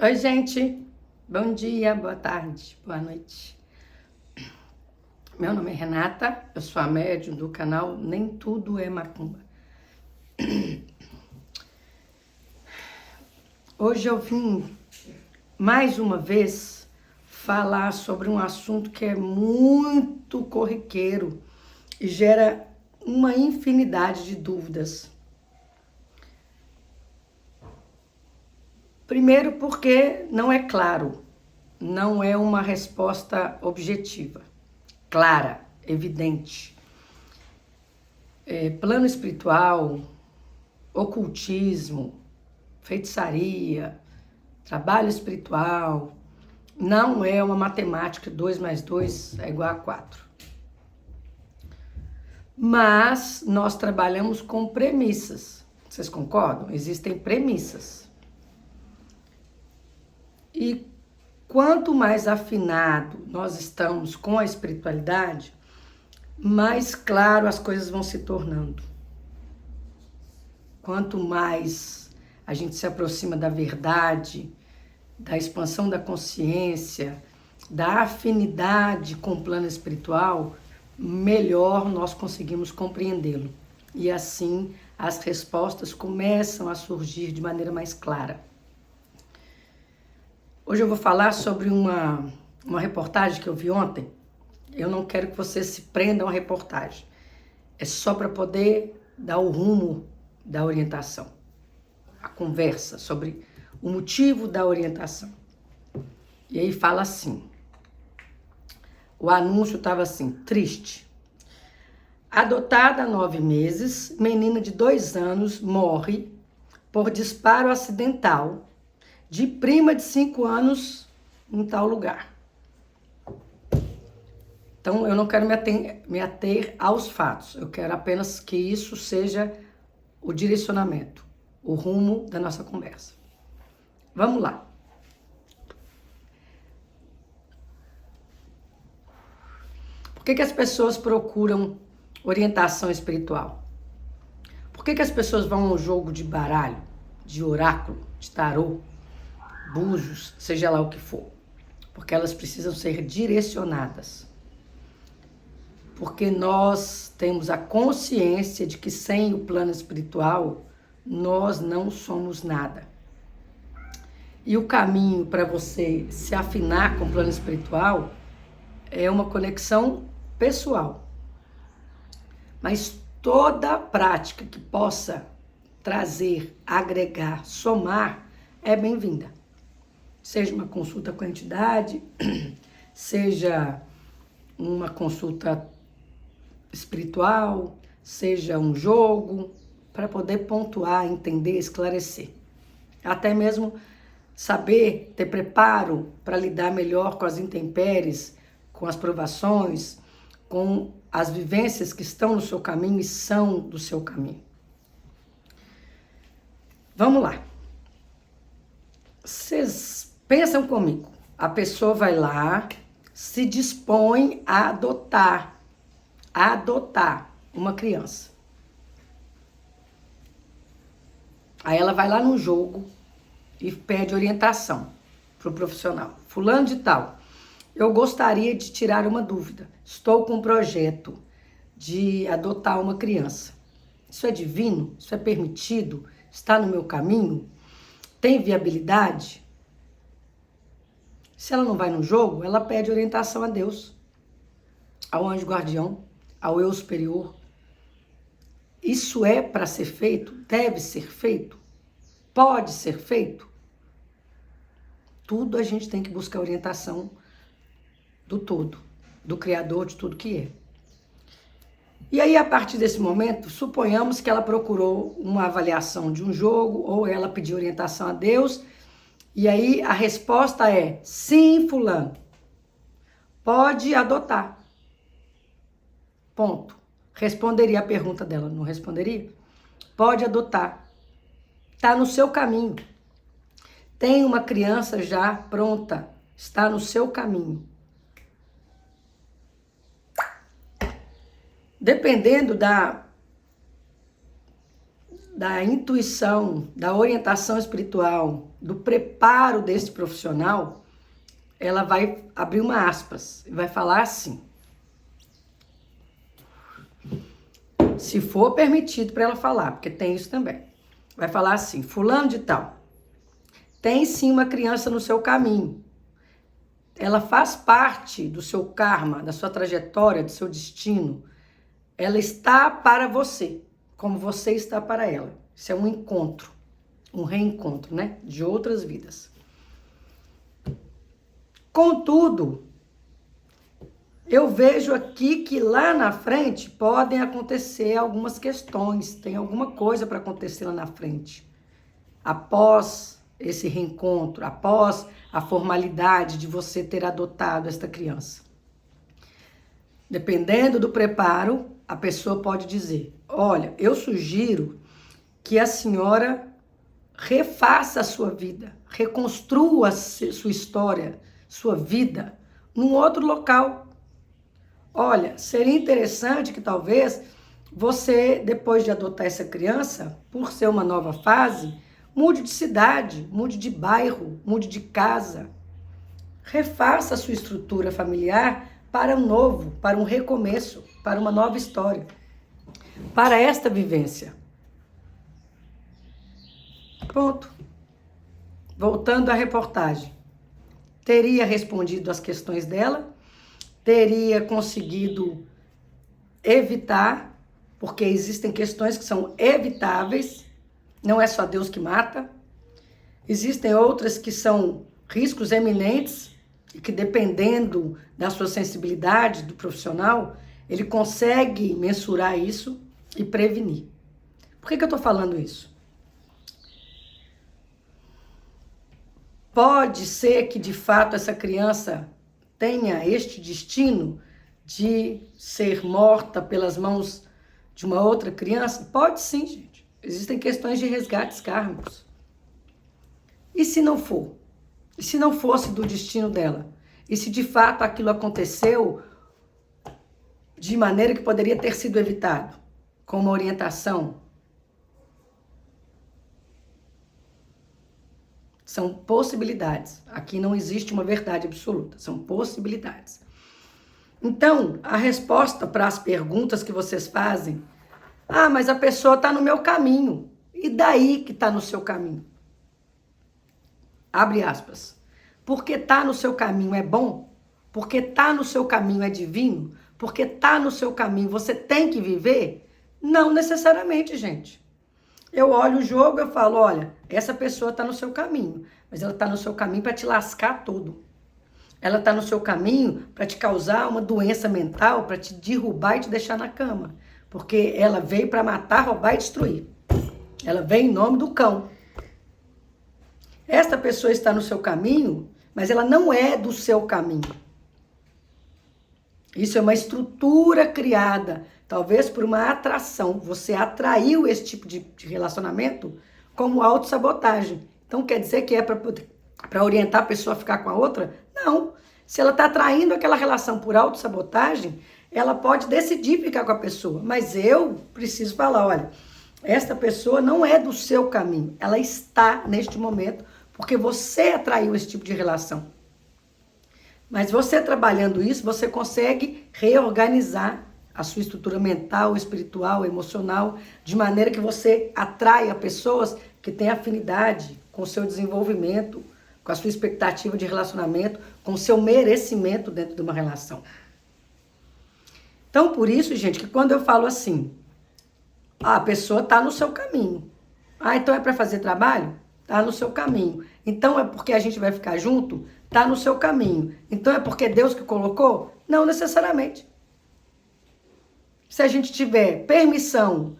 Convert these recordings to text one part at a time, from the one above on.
Oi, gente. Bom dia, boa tarde, boa noite. Meu nome é Renata, eu sou a médium do canal Nem Tudo é Macumba. Hoje eu vim, mais uma vez, falar sobre um assunto que é muito corriqueiro e gera uma infinidade de dúvidas. Primeiro porque não é claro, não é uma resposta objetiva, clara, evidente. Plano espiritual, ocultismo, feitiçaria, trabalho espiritual, não é uma matemática 2 mais 2 é igual a 4. Mas nós trabalhamos com premissas. Vocês concordam? Existem premissas. E quanto mais afinado nós estamos com a espiritualidade, mais claro as coisas vão se tornando. Quanto mais a gente se aproxima da verdade, da expansão da consciência, da afinidade com o plano espiritual, melhor nós conseguimos compreendê-lo. E assim as respostas começam a surgir de maneira mais clara. Hoje eu vou falar sobre uma reportagem que eu vi ontem. Eu não quero que vocês se prendam à reportagem. É só para poder dar o rumo da orientação. A conversa sobre o motivo da orientação. E aí fala assim. O anúncio estava assim, triste. Adotada há 9 meses, menina de 2 anos morre por disparo acidental de prima de 5 anos em tal lugar. Então, eu não quero me ater aos fatos. Eu quero apenas que isso seja o direcionamento, o rumo da nossa conversa. Vamos lá. Por que as pessoas procuram orientação espiritual? Por que as pessoas vão ao jogo de baralho, de oráculo, de tarô, búzios, seja lá o que for? Porque elas precisam ser direcionadas. Porque nós temos a consciência de que sem o plano espiritual, nós não somos nada. E o caminho para você se afinar com o plano espiritual é uma conexão pessoal. Mas toda prática que possa trazer, agregar, somar, é bem-vinda. Seja uma consulta com a entidade, seja uma consulta espiritual, seja um jogo, para poder pontuar, entender, esclarecer. Até mesmo saber, ter preparo para lidar melhor com as intempéries, com as provações, com as vivências que estão no seu caminho e são do seu caminho. Vamos lá. Vocês pensam comigo. A pessoa vai lá, se dispõe a adotar uma criança. Aí ela vai lá no jogo e pede orientação para o profissional. Fulano de tal, eu gostaria de tirar uma dúvida. Estou com um projeto de adotar uma criança. Isso é divino? Isso é permitido? Está no meu caminho? Tem viabilidade? Se ela não vai no jogo, ela pede orientação a Deus, ao anjo guardião, ao eu superior. Isso é para ser feito? Deve ser feito? Pode ser feito? Tudo a gente tem que buscar orientação do todo, do Criador de tudo que é. E aí, a partir desse momento, suponhamos que ela procurou uma avaliação de um jogo ou ela pediu orientação a Deus, e aí a resposta é: sim, fulano, pode adotar. Ponto. Responderia a pergunta dela, não responderia? Pode adotar. Está no seu caminho. Tem uma criança já pronta. Está no seu caminho. Dependendo da intuição, da orientação espiritual, do preparo desse profissional, ela vai abrir uma aspas e vai falar assim: se for permitido para ela falar, porque tem isso também. Vai falar assim: fulano de tal, tem sim uma criança no seu caminho. Ela faz parte do seu karma, da sua trajetória, do seu destino. Ela está para você, como você está para ela. Isso é um encontro, um reencontro, né? De outras vidas. Contudo, eu vejo aqui que lá na frente podem acontecer algumas questões, tem alguma coisa para acontecer lá na frente. Após esse reencontro, após a formalidade de você ter adotado esta criança. Dependendo do preparo, a pessoa pode dizer: olha, eu sugiro que a senhora refaça a sua vida, reconstrua a sua história, sua vida, num outro local. Olha, seria interessante que talvez você, depois de adotar essa criança, por ser uma nova fase, mude de cidade, mude de bairro, mude de casa. Refaça a sua estrutura familiar para um novo, para um recomeço, para uma nova história, para esta vivência. Ponto. Voltando à reportagem. Teria respondido às questões dela, teria conseguido evitar, porque existem questões que são evitáveis, não é só Deus que mata, existem outras que são riscos eminentes e que, dependendo da sua sensibilidade do profissional, ele consegue mensurar isso e prevenir. Por que eu estou falando isso? Pode ser que, de fato, essa criança tenha este destino de ser morta pelas mãos de uma outra criança? Pode sim, gente. Existem questões de resgates kármicos. E se não for? E se não fosse do destino dela? E se de fato aquilo aconteceu de maneira que poderia ter sido evitado? Com uma orientação? São possibilidades. Aqui não existe uma verdade absoluta. São possibilidades. Então, a resposta para as perguntas que vocês fazem: ah, mas a pessoa está no meu caminho. E daí que está no seu caminho? Abre aspas. Porque está no seu caminho é bom? Porque está no seu caminho é divino? Porque está no seu caminho você tem que viver? Não necessariamente, gente. Eu olho o jogo e falo: olha, essa pessoa está no seu caminho, mas ela está no seu caminho para te lascar todo. Ela está no seu caminho para te causar uma doença mental, para te derrubar e te deixar na cama. Porque ela veio para matar, roubar e destruir. Ela veio em nome do cão. Esta pessoa está no seu caminho, mas ela não é do seu caminho. Isso é uma estrutura criada, talvez por uma atração. Você atraiu esse tipo de relacionamento como autossabotagem. Então quer dizer que é para orientar a pessoa a ficar com a outra? Não. Se ela está atraindo aquela relação por autossabotagem, ela pode decidir ficar com a pessoa. Mas eu preciso falar: olha, esta pessoa não é do seu caminho. Ela está neste momento porque você atraiu esse tipo de relação. Mas você trabalhando isso, você consegue reorganizar a sua estrutura mental, espiritual, emocional, de maneira que você atraia pessoas que têm afinidade com o seu desenvolvimento, com a sua expectativa de relacionamento, com o seu merecimento dentro de uma relação. Então, por isso, gente, que quando eu falo assim, a pessoa está no seu caminho. Ah, então é para fazer trabalho? Está no seu caminho. Então é porque a gente vai ficar junto? Está no seu caminho. Então é porque Deus que colocou? Não necessariamente. Se a gente tiver permissão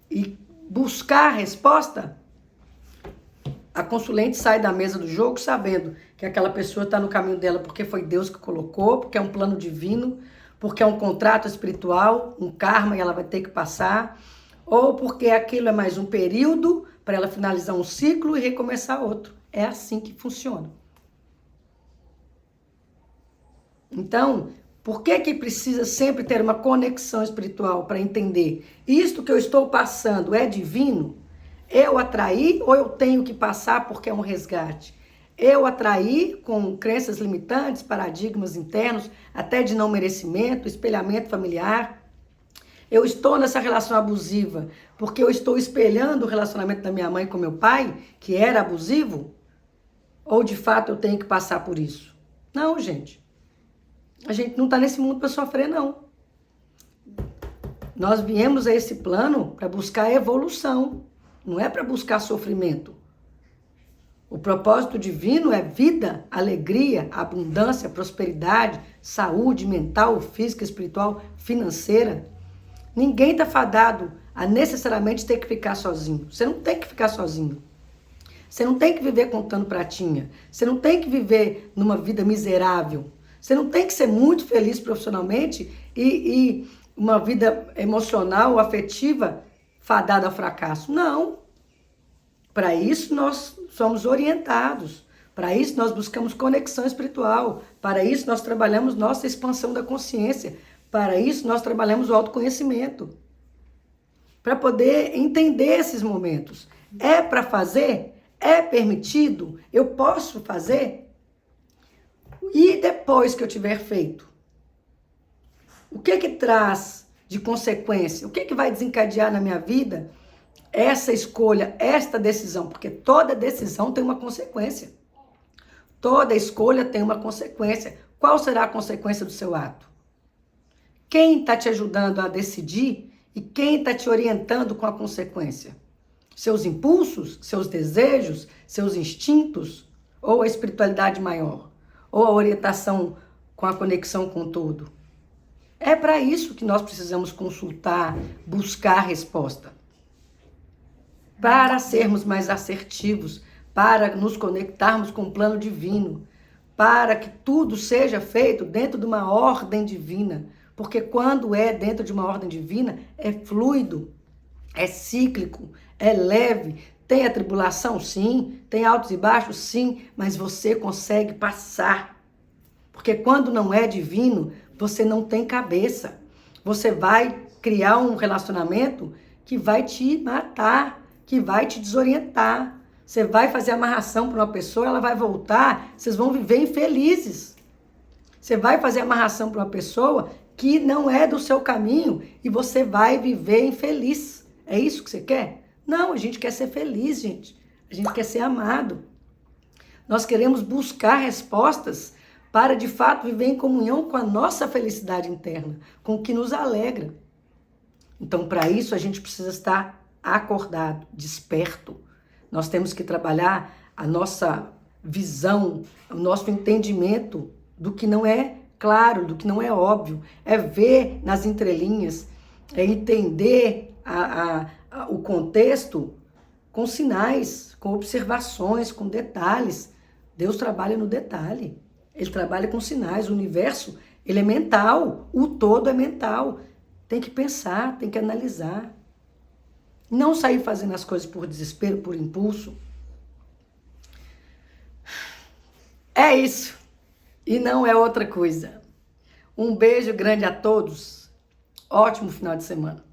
e buscar a resposta, a consulente sai da mesa do jogo sabendo que aquela pessoa está no caminho dela porque foi Deus que colocou, porque é um plano divino, porque é um contrato espiritual, um karma e ela vai ter que passar, ou porque aquilo é mais um período para ela finalizar um ciclo e recomeçar outro. É assim que funciona. Então, Por que que precisa sempre ter uma conexão espiritual para entender? Isto que eu estou passando é divino? Eu atraí ou eu tenho que passar porque é um resgate? Eu atraí com crenças limitantes, paradigmas internos, até de não merecimento, espelhamento familiar. Eu estou nessa relação abusiva porque eu estou espelhando o relacionamento da minha mãe com meu pai, que era abusivo? Ou de fato eu tenho que passar por isso? Não, gente. A gente não está nesse mundo para sofrer, não. Nós viemos a esse plano para buscar evolução, não é para buscar sofrimento. O propósito divino é vida, alegria, abundância, prosperidade, saúde mental, física, espiritual, financeira. Ninguém está fadado a necessariamente ter que ficar sozinho. Você não tem que ficar sozinho. Você não tem que viver contando pratinha. Você não tem que viver numa vida miserável. Você não tem que ser muito feliz profissionalmente e uma vida emocional, afetiva, fadada ao fracasso. Não. Para isso nós somos orientados. Para isso nós buscamos conexão espiritual. Para isso nós trabalhamos nossa expansão da consciência. Para isso nós trabalhamos o autoconhecimento. Para poder entender esses momentos. É para fazer? É permitido? Eu posso fazer? E depois que eu tiver feito? O que que traz de consequência? O que que vai desencadear na minha vida essa escolha, esta decisão? Porque toda decisão tem uma consequência. Toda escolha tem uma consequência. Qual será a consequência do seu ato? Quem está te ajudando a decidir e quem está te orientando com a consequência? Seus impulsos, seus desejos, seus instintos ou a espiritualidade maior? Ou a orientação com a conexão com tudo? É para isso que nós precisamos consultar, buscar resposta. Para sermos mais assertivos, para nos conectarmos com o plano divino, para que tudo seja feito dentro de uma ordem divina. Porque quando é dentro de uma ordem divina, é fluido, é cíclico, é leve. Tem atribulação? Sim. Tem altos e baixos? Sim. Mas você consegue passar. Porque quando não é divino, você não tem cabeça. Você vai criar um relacionamento que vai te matar, que vai te desorientar. Você vai fazer amarração para uma pessoa, ela vai voltar, vocês vão viver infelizes. Você vai fazer amarração para uma pessoa que não é do seu caminho e você vai viver infeliz. É isso que você quer? Não, a gente quer ser feliz, gente. A gente quer ser amado. Nós queremos buscar respostas para, de fato, viver em comunhão com a nossa felicidade interna, com o que nos alegra. Então, para isso, a gente precisa estar acordado, desperto. Nós temos que trabalhar a nossa visão, o nosso entendimento do que não é claro, do que não é óbvio. É ver nas entrelinhas, é entender o contexto com sinais, com observações, com detalhes. Deus trabalha no detalhe. Ele trabalha com sinais. O universo, ele é mental. O todo é mental. Tem que pensar, tem que analisar. Não sair fazendo as coisas por desespero, por impulso. É isso. E não é outra coisa. Um beijo grande a todos. Ótimo final de semana.